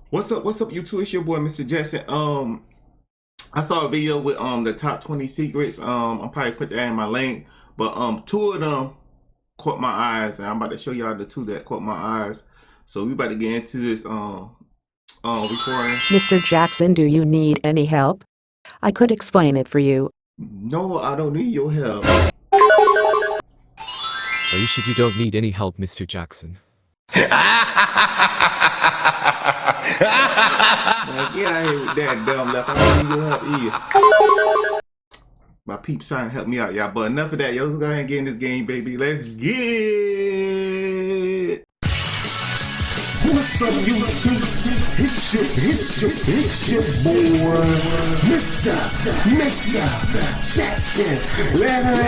What's up? What's up, YouTube? It's your boy, Mr. Jackson. I saw a video with the top 20 secrets. I'll probably put that in my link. But two of them caught my eyes, and I'm about to show y'all the two that caught my eyes. So we about to get into this recording. Mr. Jackson, do you need any help? I could explain it for you. No, I don't need your help. Are you sure you don't need any help, Mr. Jackson? Man, get out of here with that dumb left. I don't need your help either. My peeps trying to help me out, y'all. But enough of that. Yo, let's go ahead and get in this game, baby. Let's get it. What's up, YouTube? It's your boy, Mr. Jackson. Let us go.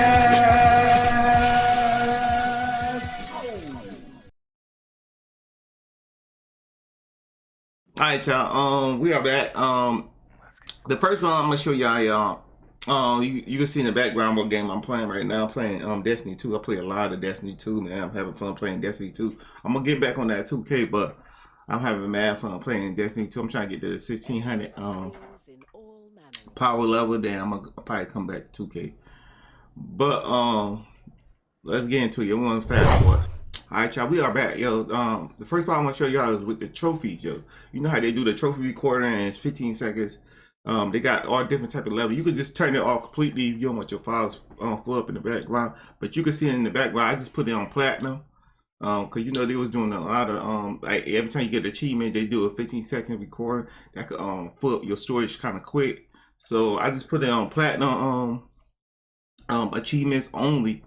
Alright, y'all. We are back. The first one I'm gonna show y'all. You can see in the background what game I'm playing right now. I'm playing Destiny 2. I play a lot of Destiny 2, man. I'm having fun playing Destiny 2. I'm gonna get back on that 2K, but I'm having mad fun playing Destiny 2. I'm trying to get to the 1600 power level. Then I'm gonna probably come back to 2K. But let's get into it. We want to fast forward. Alright, y'all, we are back, yo. The first part I'm gonna show y'all is with the trophies, yo. You know how they do the trophy recorder and it's 15 seconds. They got all different type of levels. You could just turn it off completely if you don't want your files full up in the background. But you can see it in the background. I just put it on platinum. Cause you know they was doing a lot of like every time you get an achievement, they do a 15-second recording that could fill up your storage kind of quick. So I just put it on platinum achievements only.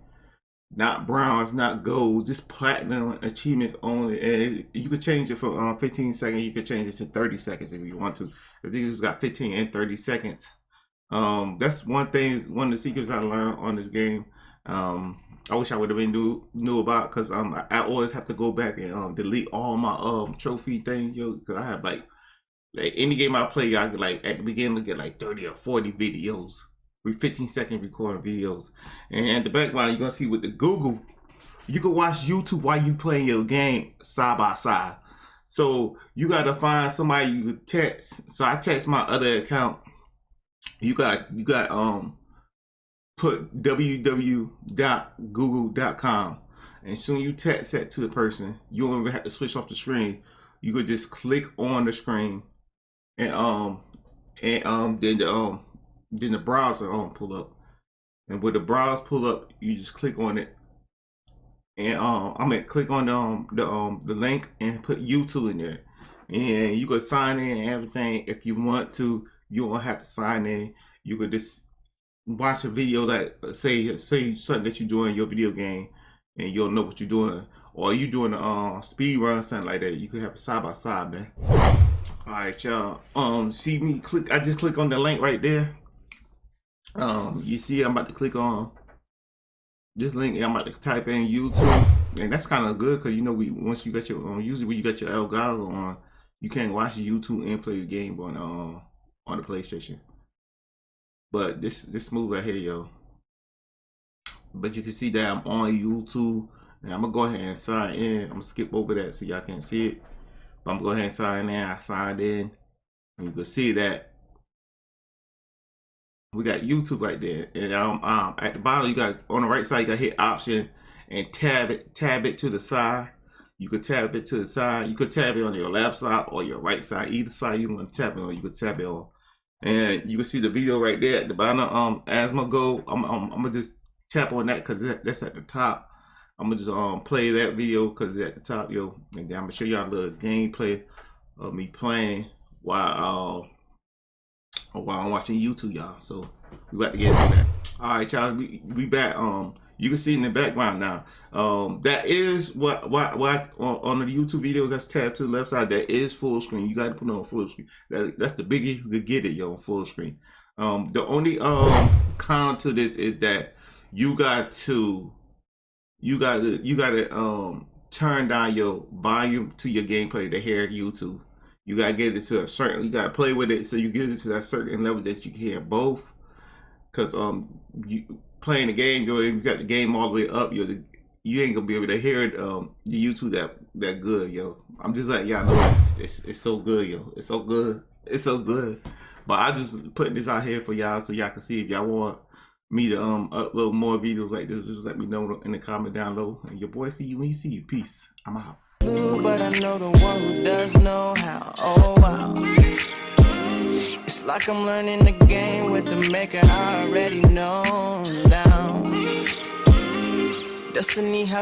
Not bronze, not gold, just platinum achievements only. And you could change it for 15 seconds. You could change it to 30 seconds if you want to. I think it's got 15 and 30 seconds. That's one thing, one of the secrets I learned on this game. I wish I would have been knew about, because I always have to go back and delete all my trophy things, yo. Because I have like any game I play, I could, like at the beginning look at like 30 or 40 videos. With 15-second recording videos. And at the background, you're gonna see with the Google, you can watch YouTube while you playing your game side by side. So you gotta find somebody you could text. So I text my other account. You got put www.google.com, and soon you text that to the person. You don't even have to switch off the screen. You could just click on the screen, and then the browser pull up, and with the browser pull up, you just click on it, and I'm gonna click on the link and put YouTube in there, and you could sign in and everything. If you want to, you don't have to sign in. You could just watch a video that say something that you're doing in your video game, and you'll know what you're doing, or you doing a speed run, something like that. You could have it side by side, man. All right, y'all. See me click. I just click on the link right there. You see I'm about to click on this link, and I'm about to type in YouTube, and that's kind of good, because you know once you got your usually when you got your Elgato on, you can't watch YouTube and play the game on the PlayStation. But this move right here, yo. But you can see that I'm on YouTube, and I'm gonna go ahead and sign in. I'm gonna skip over that so y'all can't see it, but I'm gonna go ahead and sign in. I signed in, and you can see that we got YouTube right there, and at the bottom you got on the right side, you got hit option and tab it to the side. You could tab it to the side. You could tab it on your left side or your right side. Either side you want to tap it on, you could tap it on, and you can see the video right there at the bottom. Asthma go. I'm gonna just tap on that because that's at the top. I'm gonna just play that video because it's at the top, yo, and then I'm gonna show y'all a little gameplay of me playing while I'm watching YouTube, y'all. So we about to get into that. All right, y'all. We back. You can see in the background now. That is what on the YouTube videos that's tabbed to the left side. That is full screen. You got to put it on full screen. That's the biggest you could get it, yo, on full screen. The only con to this is that you got to turn down your volume to your gameplay to hear YouTube. You gotta get it to a certain. You gotta play with it so you get it to that certain level that you can hear both. Cause you playing the game, you got the game all the way up. You ain't gonna be able to hear it, the YouTube that that good, yo. I'm just like y'all know it's so good, yo. It's so good. It's so good. But I just putting this out here for y'all so y'all can see. If y'all want me to upload more videos like this, just let me know in the comment down below. And your boy see you when he see you. Peace. I'm out. But I know the one who does know how. Oh wow. It's like I'm learning the game with the maker I already know now. Destiny has